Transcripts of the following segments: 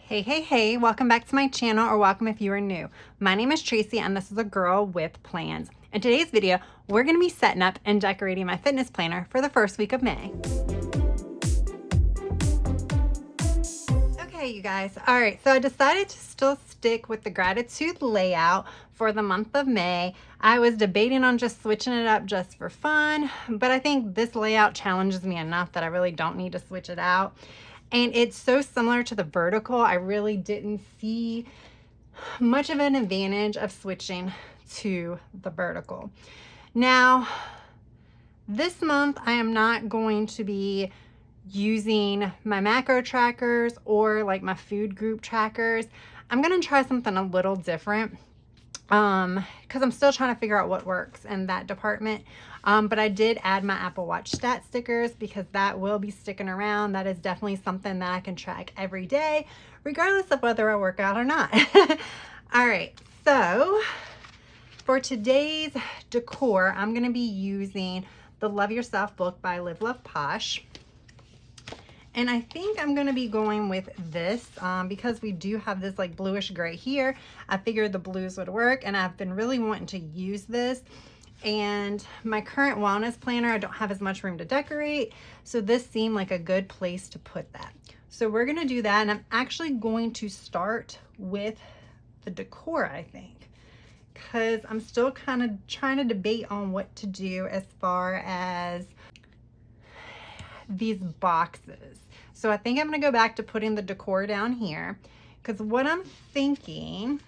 Hey, welcome back to my channel, or welcome if you are new. My name is Tracy and this is a girl with plans. In today's video, we're gonna be setting up and decorating my fitness planner for the first week of May. Okay, you guys. All right, so I decided to still stick with the gratitude layout for the month of May. I was debating on just switching it up just for fun, but I think this layout challenges me enough that I really don't need to switch it out. And it's so similar to the vertical, I really didn't see much of an advantage of switching to the vertical. Now, this month I am not going to be using my macro trackers or like my food group trackers. I'm going to try something a little different because I'm still trying to figure out what works in that department. But I did add my Apple Watch stat stickers because that will be sticking around. That is definitely something that I can track every day, regardless of whether I work out or not. All right, so for today's decor, I'm going to be using the Love Yourself book by Live Love Posh. And I think I'm going to be going with this because we do have this like bluish gray here. I figured the blues would work, and I've been really wanting to use this. And my current wellness planner, I don't have as much room to decorate, so this seemed like a good place to put that. So we're going to do that, and I'm actually going to start with the decor, I think, because I'm still kind of trying to debate on what to do as far as these boxes. So I think I'm going to go back to putting the decor down here, because what I'm thinking,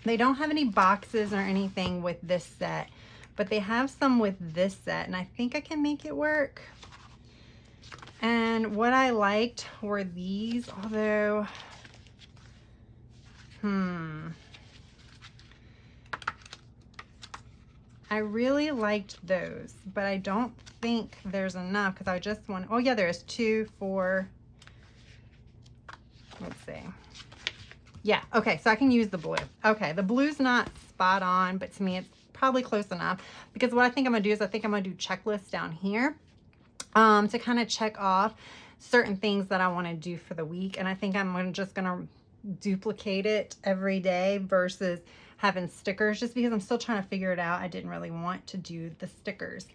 they don't have any boxes or anything with this set, but they have some with this set, and I think I can make it work. And what I liked were these, although I really liked those, but I don't think there's enough because I just want, oh yeah, there's 2, 4, let's see. Yeah, okay, so I can use the blue. Okay, the blue's not spot on, but to me it's probably close enough, because what I think I'm gonna do is I think I'm gonna do checklists down here to kind of check off certain things that I want to do for the week. And I think I'm just gonna duplicate it every day versus having stickers, just because I'm still trying to figure it out. I didn't really want to do the stickers.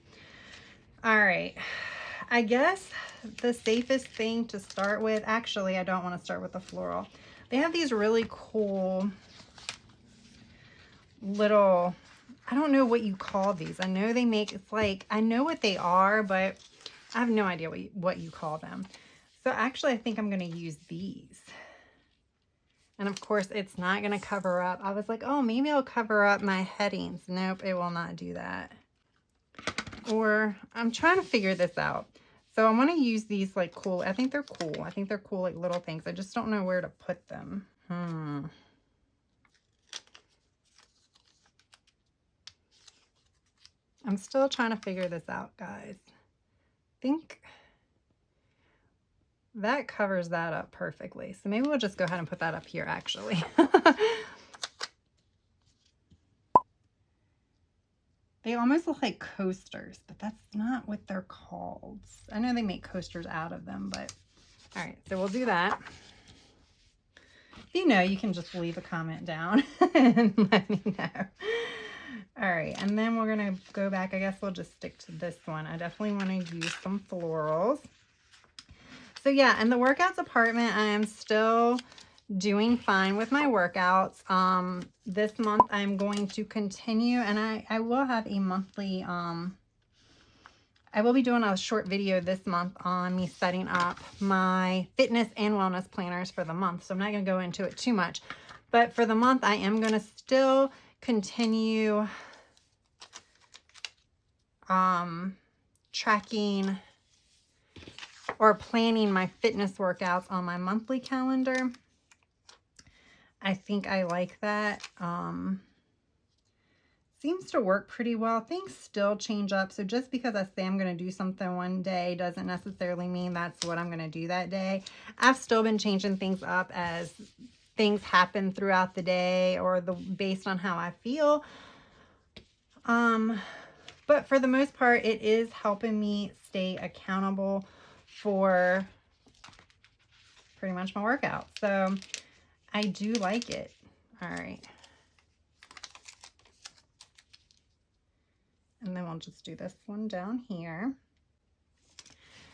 All right, I guess the safest thing to start with, actually, I don't want to start with the floral. They have these really cool little, I don't know what you call these. I know they make, it's like, I know what they are, but I have no idea what you call them. So actually, I think I'm going to use these. And of course, it's not going to cover up. I was like, oh, maybe it'll cover up my headings. Nope, it will not do that. Or I'm trying to figure this out. So I want to use these like cool, I think they're cool. I think they're cool like little things. I just don't know where to put them. I'm still trying to figure this out, guys. I think that covers that up perfectly. So maybe we'll just go ahead and put that up here, actually. They almost look like coasters, but that's not what they're called. I know they make coasters out of them, but all right, so we'll do that. If you know, you can just leave a comment down and let me know. All right, and then we're gonna go back. I guess we'll just stick to this one. I definitely want to use some florals. So yeah, in the workout department, I am still doing fine with my workouts. This month I'm going to continue, and I will have a monthly, I will be doing a short video this month on me setting up my fitness and wellness planners for the month. So I'm not going to go into it too much, but for the month I am going to still continue tracking or planning my fitness workouts on my monthly calendar. I think I like that. Seems to work pretty well. Things still change up. So just because I say I'm going to do something one day doesn't necessarily mean that's what I'm going to do that day. I've still been changing things up as things happen throughout the day or based on how I feel. But for the most part, it is helping me stay accountable for pretty much my workout. So I do like it. All right. And then we'll just do this one down here.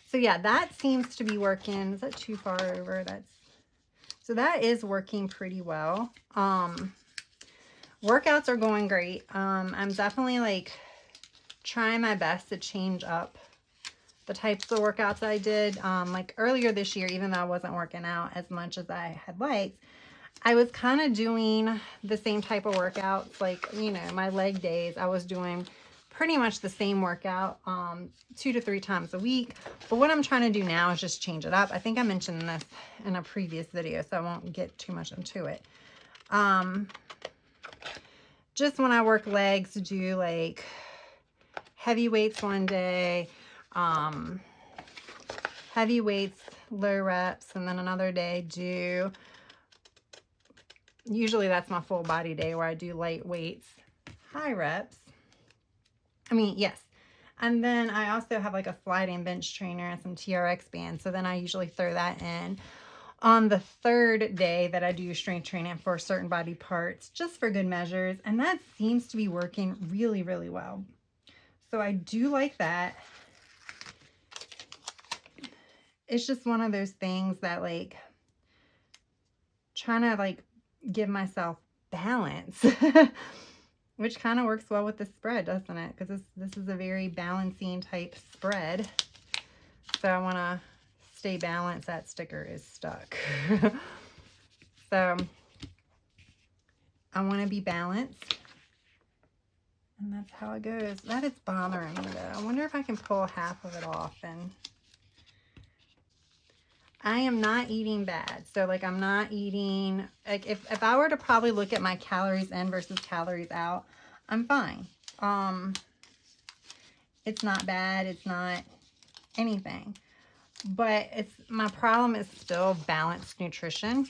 So yeah, that seems to be working. Is that too far over? So that is working pretty well. Workouts are going great. I'm definitely like trying my best to change up the types of workouts I did. Like earlier this year, even though I wasn't working out as much as I had liked, I was kind of doing the same type of workouts. Like, you know, my leg days, I was doing pretty much the same workout 2 to 3 times a week. But what I'm trying to do now is just change it up. I think I mentioned this in a previous video, so I won't get too much into it. Just when I work legs, do like heavy weights one day, heavy weights, low reps, and then another day do, usually that's my full body day where I do light weights, high reps. Yes. And then I also have like a sliding bench trainer and some TRX bands. So then I usually throw that in on the third day that I do strength training for certain body parts, just for good measures. And that seems to be working really, really well. So I do like that. It's just one of those things that like trying to like give myself balance, which kind of works well with the spread, doesn't it? Because this is a very balancing type spread. So I want to stay balanced. That sticker is stuck. So I want to be balanced. And that's how it goes. That is bothering me though. I wonder if I can pull half of it off. And I am not eating bad. So like I'm not eating, like if I were to probably look at my calories in versus calories out, I'm fine. It's not bad. It's not anything. But my problem is still balanced nutrition.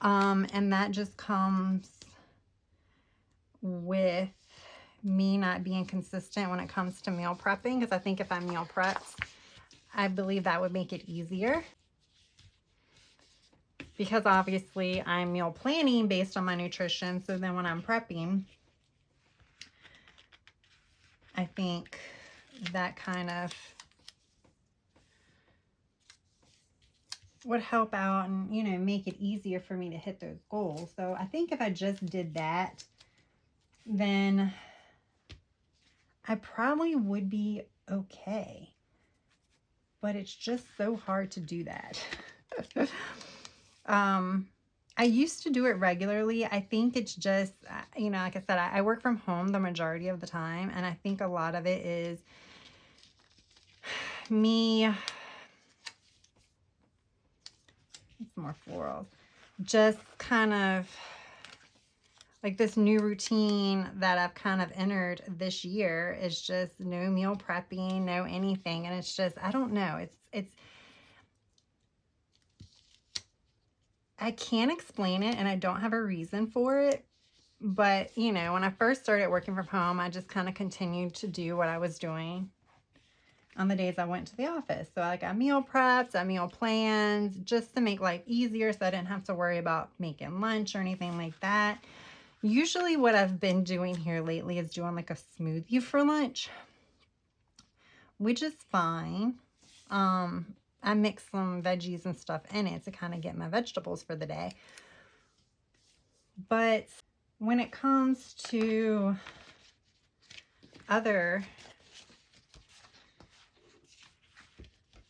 And that just comes with me not being consistent when it comes to meal prepping. Because I think if I meal prepped, I believe that would make it easier. Because obviously I'm meal planning based on my nutrition. So then when I'm prepping, I think that kind of would help out and, you know, make it easier for me to hit those goals. So I think if I just did that, then I probably would be okay. But it's just so hard to do that. I used to do it regularly. I think it's just, you know, like I said, I work from home the majority of the time. And I think a lot of it is me, it's more florals, just kind of like this new routine that I've kind of entered this year is just no meal prepping, no anything. And it's just, I don't know. It's, I can't explain it and I don't have a reason for it. But, you know, when I first started working from home, I just kind of continued to do what I was doing on the days I went to the office. So I got meal preps, I meal plans, just to make life easier so I didn't have to worry about making lunch or anything like that. Usually what I've been doing here lately is doing like a smoothie for lunch, which is fine. I mix some veggies and stuff in it to kind of get my vegetables for the day. But when it comes to other,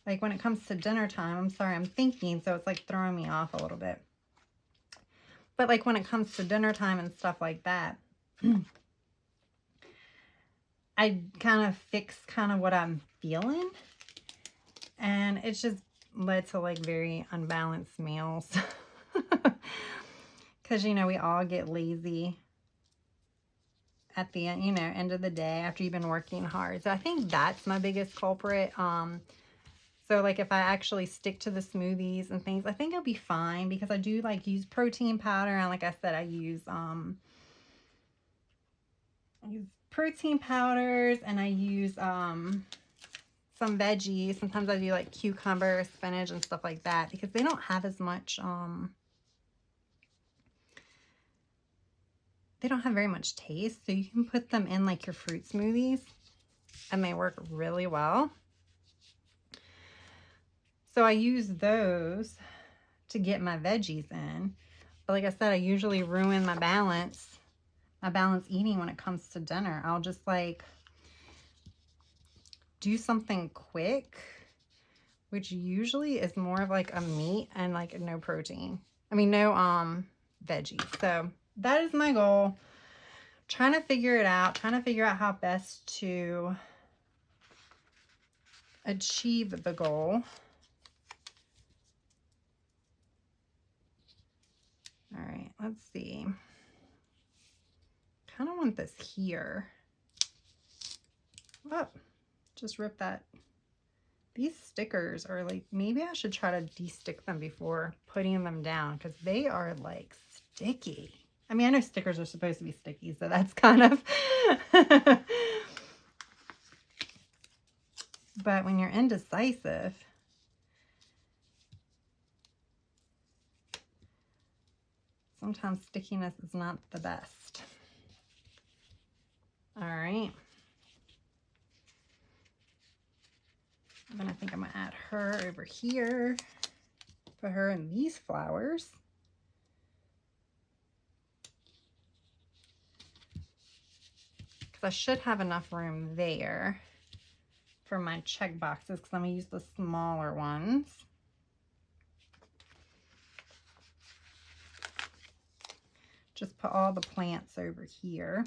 like when it comes to dinner time, I'm sorry, I'm thinking, so it's like throwing me off a little bit. But like when it comes to dinner time and stuff like that, I kind of fix kind of what I'm feeling. And it's just led to like very unbalanced meals. Because, you know, we all get lazy at the end, you know, end of the day after you've been working hard. So I think that's my biggest culprit. So like if I actually stick to the smoothies and things, I think I'll be fine because I do like use protein powder. And like I said, I use protein powders and I use some veggies. Sometimes I do like cucumber, spinach, and stuff like that because they don't have as much, they don't have very much taste. So you can put them in like your fruit smoothies and they work really well. So I use those to get my veggies in. But like I said, I usually ruin my balance eating when it comes to dinner. I'll just like do something quick, which usually is more of like a meat and like no protein. I mean, no veggies. So that is my goal. Trying to figure it out, trying to figure out how best to achieve the goal. All right, let's see. Kind of want this here. Oh, just rip that. These stickers are like, maybe I should try to de-stick them before putting them down because they are like sticky. I mean, I know stickers are supposed to be sticky, so that's kind of... But when you're indecisive, sometimes stickiness is not the best. All right. Then I think I'm gonna add her over here. Put her in these flowers. Because I should have enough room there for my check boxes because I'm gonna use the smaller ones. Just put all the plants over here.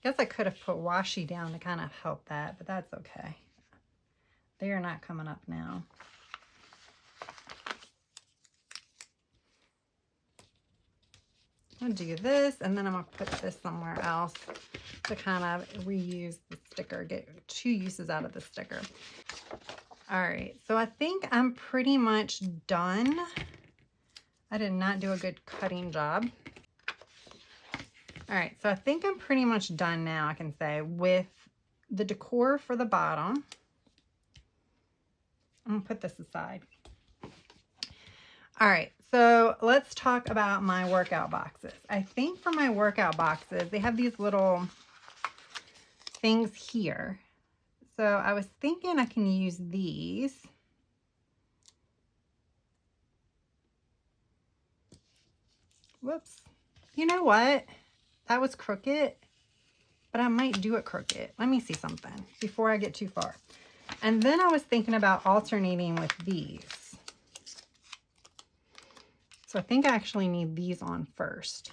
Guess I could have put washi down to kind of help that, but that's okay. They are not coming up now. I'm gonna do this, and then I'm gonna put this somewhere else to kind of reuse the sticker, get 2 uses out of the sticker. All right, so I think I'm pretty much done. I did not do a good cutting job. All right, so I think I'm pretty much done now, I can say, with the decor for the bottom. I'm gonna put this aside. All right, so let's talk about my workout boxes. I think for my workout boxes, they have these little things here. So I was thinking I can use these. Whoops. You know what? That was crooked, but I might do it crooked. Let me see something before I get too far. And then I was thinking about alternating with these. So I think I actually need these on first.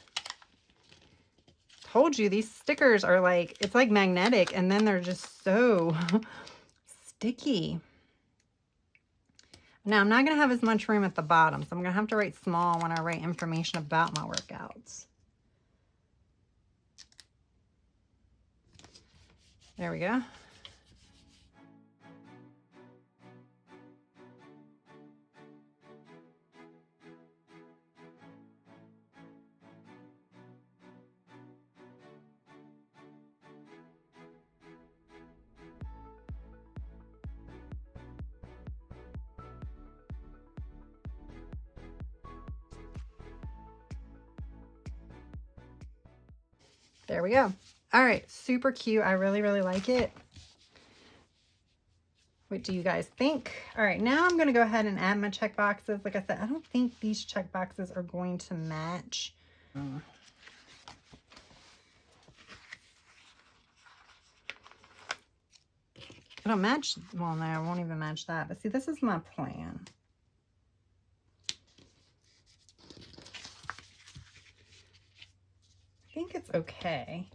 Told you these stickers are like, it's like magnetic and then they're just so sticky. Now I'm not gonna have as much room at the bottom, so I'm gonna have to write small when I write information about my workouts. There we go. There we go. All right, super cute. I really, really like it. What do you guys think? All right, now I'm gonna go ahead and add my check boxes. Like I said, I don't think these check boxes are going to match. It'll match, well, no, I won't even match that. But see, this is my plan. I think it's okay.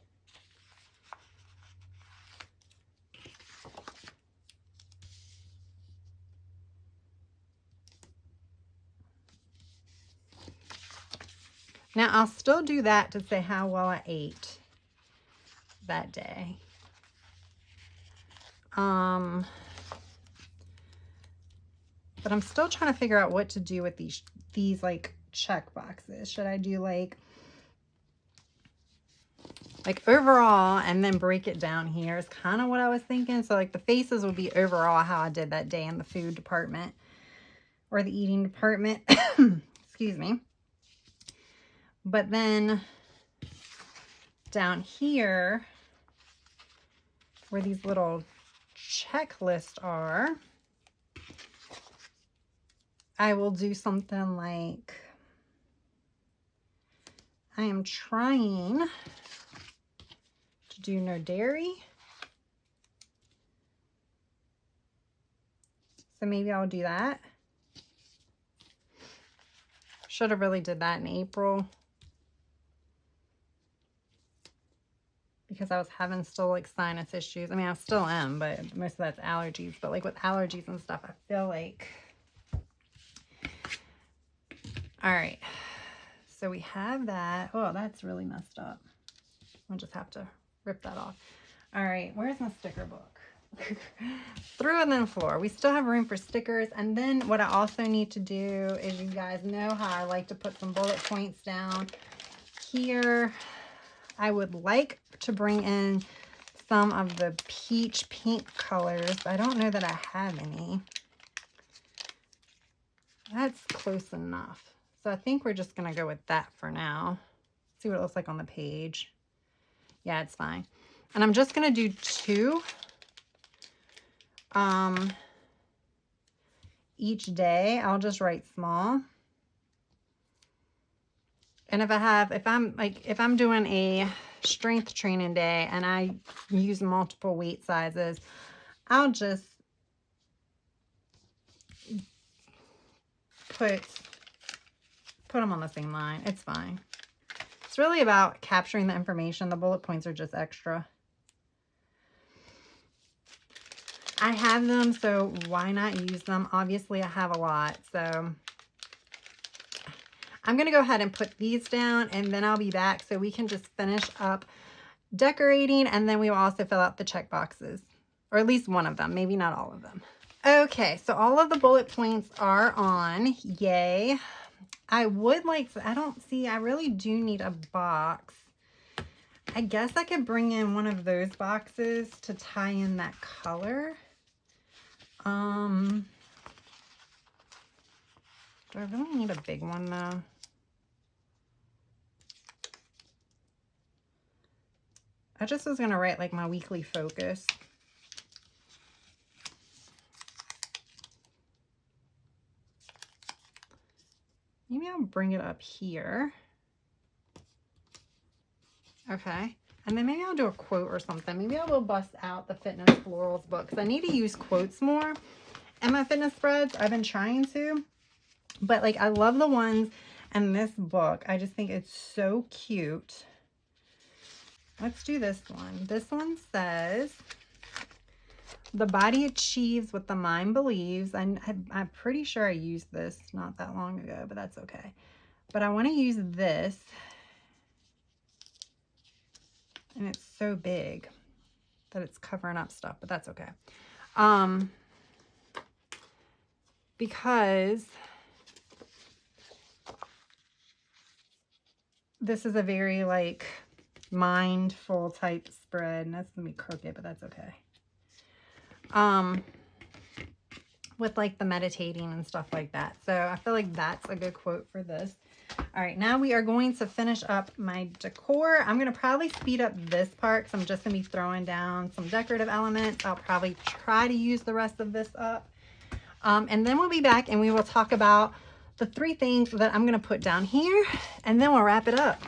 Now, I'll still do that to say how well I ate that day. But I'm still trying to figure out what to do with these like check boxes. Should I do like like overall, and then break it down here is kind of what I was thinking. So like the faces will be overall how I did that day in the food department or the eating department. Excuse me. But then down here where these little checklists are, I will do something like, I am trying to do no dairy. So maybe I'll do that. Should have really did that in April, because I was having still like sinus issues. I mean, I still am, but most of that's allergies. But like with allergies and stuff, I feel like. All right. So we have that. Oh, that's really messed up. I'll just have to rip that off. All right. Where's my sticker book? Through and then floor. We still have room for stickers. And then what I also need to do is, you guys know how I like to put some bullet points down here. I would like to bring in some of the peach pink colors. I don't know that I have any. That's close enough. So I think we're just going to go with that for now. See what it looks like on the page. Yeah, it's fine. And I'm just going to do 2 each day. I'll just write small. And if I'm doing a strength training day and I use multiple weight sizes, I'll just put them on the same line. It's fine. It's really about capturing the information. The bullet points are just extra. I have them, so why not use them? Obviously, I have a lot, so I'm going to go ahead and put these down, and then I'll be back so we can just finish up decorating, and then we will also fill out the check boxes, or at least one of them, maybe not all of them. Okay, so all of the bullet points are on. Yay. I would like to, I really do need a box. I guess I could bring in one of those boxes to tie in that color. Do I really need a big one though? I just was going to write like my weekly focus. Maybe I'll bring it up here. Okay. And then maybe I'll do a quote or something. Maybe I will bust out the Fitness Florals book, because I need to use quotes more in my fitness spreads. I've been trying to. But like, I love the ones in this book. I just think it's so cute. Let's do this one. This one says, the body achieves what the mind believes. I'm pretty sure I used this not that long ago, but that's okay. But I want to use this. And it's so big that it's covering up stuff, but that's okay. Because this is a very like mindful type spread, and that's gonna be crooked, but that's okay. With like the meditating and stuff like that. So I feel like that's a good quote for this. All right, now we are going to finish up my decor. I'm going to probably speed up this part because I'm just going to be throwing down some decorative elements. I'll probably try to use the rest of this up. And then we'll be back and we will talk about the 3 things that I'm going to put down here, and then we'll wrap it up.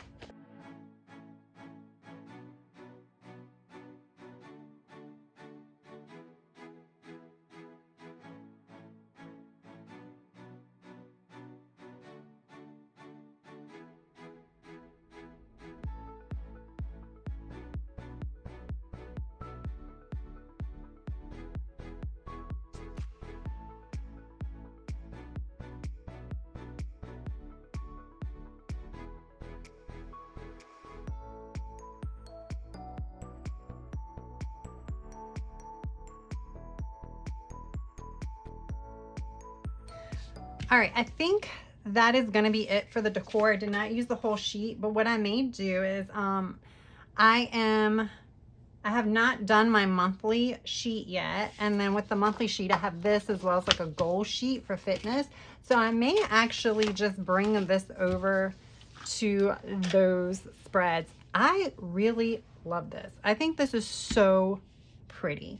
All right, I think that is going to be it for the decor. I did not use the whole sheet, but what I may do is I I have not done my monthly sheet yet. And then with the monthly sheet, I have this as well as like a goal sheet for fitness. So I may actually just bring this over to those spreads. I really love this. I think this is so pretty.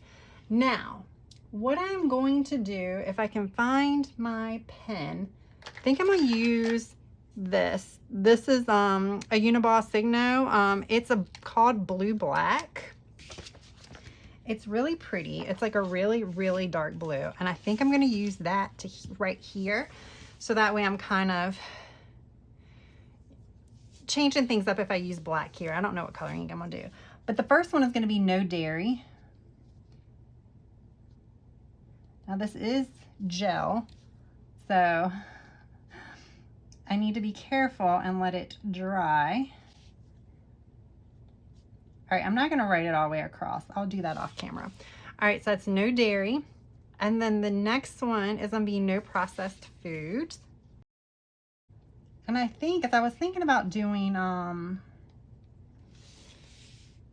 Now, what I'm going to do, if I can find my pen, I think I'm going to use this. This is a Uniball Signo. It's called Blue Black. It's really pretty. It's like a really, really dark blue. And I think I'm going to use that to right here. So that way I'm kind of changing things up if I use black here. I don't know what coloring ink I'm going to do. But the first one is going to be no dairy. Now this is gel. So I need to be careful and let it dry. All right, I'm not gonna write it all the way across. I'll do that off camera. All right, so that's no dairy. And then the next one is gonna be no processed foods. And I think, if I was thinking about doing, one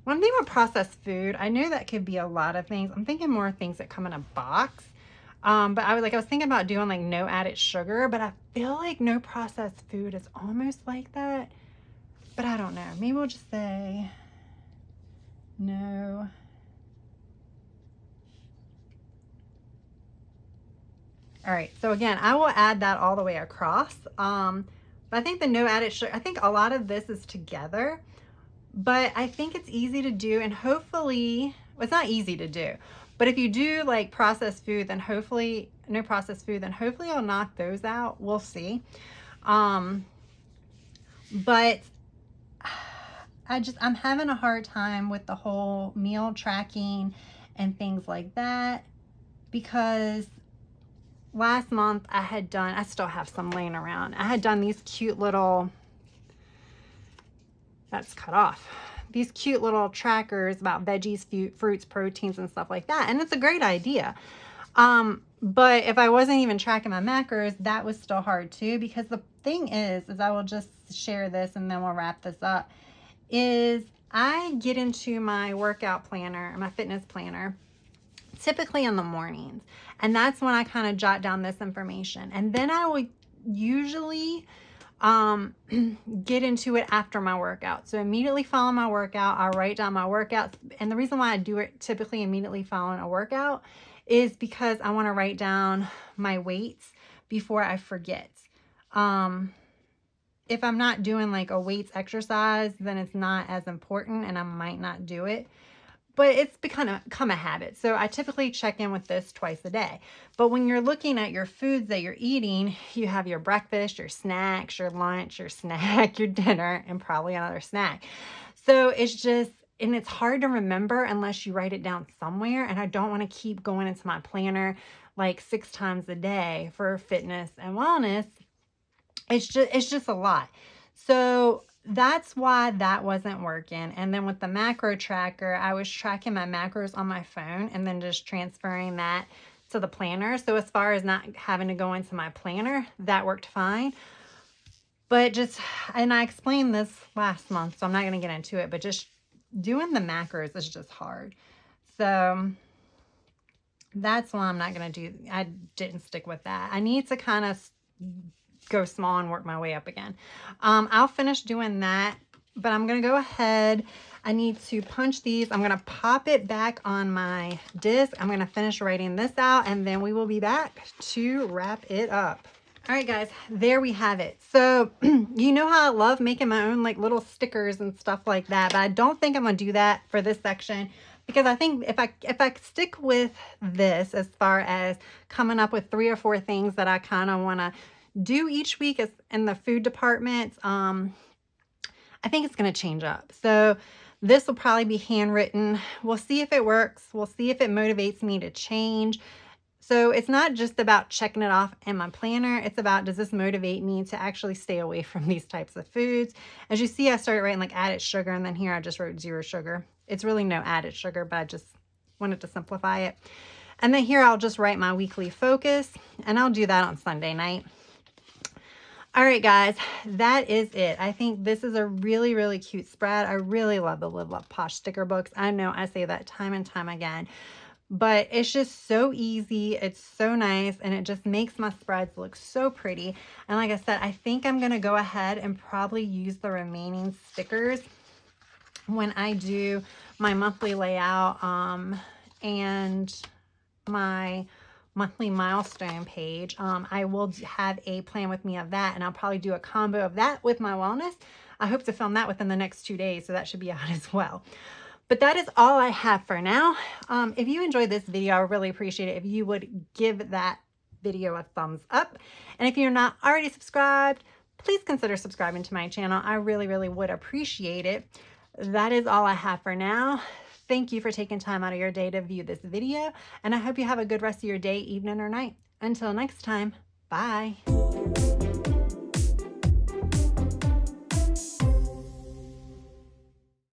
thing with processed food, I know that could be a lot of things. I'm thinking more things that come in a box. But I was thinking about doing like no added sugar, but I feel like no processed food is almost like that. But I don't know. Maybe we'll just say no. All right, so again, I will add that all the way across. But I think the no added sugar, I think a lot of this is together, but I think it's easy to do, and hopefully, well, it's not easy to do, but if you do like processed food, then hopefully, no processed food, then hopefully I'll knock those out. We'll see. But I'm having a hard time with the whole meal tracking and things like that, because last month I still have some laying around. I had done these cute little, that's cut off, these cute little trackers about veggies, fruits, proteins, and stuff like that. And it's a great idea. But if I wasn't even tracking my macros, that was still hard too, because the thing is I will just share this and then we'll wrap this up, is I get into my workout planner, my fitness planner, typically in the mornings. And that's when I kind of jot down this information. And then I will usually get into it after my workout. So immediately following my workout, I write down my workouts. And the reason why I do it typically immediately following a workout is because I want to write down my weights before I forget. If I'm not doing like a weights exercise, then it's not as important and I might not do it. But it's become a habit. So I typically check in with this twice a day. But when you're looking at your foods that you're eating, you have your breakfast, your snacks, your lunch, your snack, your dinner, and probably another snack. So it's just, and it's hard to remember unless you write it down somewhere. And I don't want to keep going into my planner like 6 times a day for fitness and wellness. It's just a lot. So that's why that wasn't working. And then with the macro tracker, I was tracking my macros on my phone and then just transferring that to the planner. So as far as not having to go into my planner, that worked fine. But and I explained this last month, so I'm not going to get into it, but just doing the macros is just hard. So that's why I'm not going to I didn't stick with that. I need to kind of go small and work my way up again. I'll finish doing that, but I'm going to go ahead. I need to punch these. I'm going to pop it back on my disc. I'm going to finish writing this out, and then we will be back to wrap it up. All right, guys, there we have it. So you know how I love making my own like little stickers and stuff like that, but I don't think I'm going to do that for this section, because I think if I stick with this as far as coming up with 3 or 4 things that I kind of want to do each week in the food department, I think it's going to change up. So this will probably be handwritten. We'll see if it works. We'll see if it motivates me to change. So it's not just about checking it off in my planner. It's about, does this motivate me to actually stay away from these types of foods? As you see, I started writing like added sugar, and then here I just wrote 0 sugar. It's really no added sugar, but I just wanted to simplify it. And then here I'll just write my weekly focus, and I'll do that on Sunday night. All right, guys, that is it. I think this is a really, really cute spread. I really love the Live Love Posh sticker books. I know I say that time and time again, but it's just so easy. It's so nice, and it just makes my spreads look so pretty. And like I said, I think I'm going to go ahead and probably use the remaining stickers when I do my monthly layout and my monthly milestone page. I will have a plan with me of that, and I'll probably do a combo of that with my wellness. I hope to film that within the next 2 days, so that should be out as well. But that is all I have for now. If you enjoyed this video, I would really appreciate it if you would give that video a thumbs up. And if you're not already subscribed, please consider subscribing to my channel. I really, really would appreciate it. That is all I have for now. Thank you for taking time out of your day to view this video, and I hope you have a good rest of your day, evening, or night. Until next time, bye.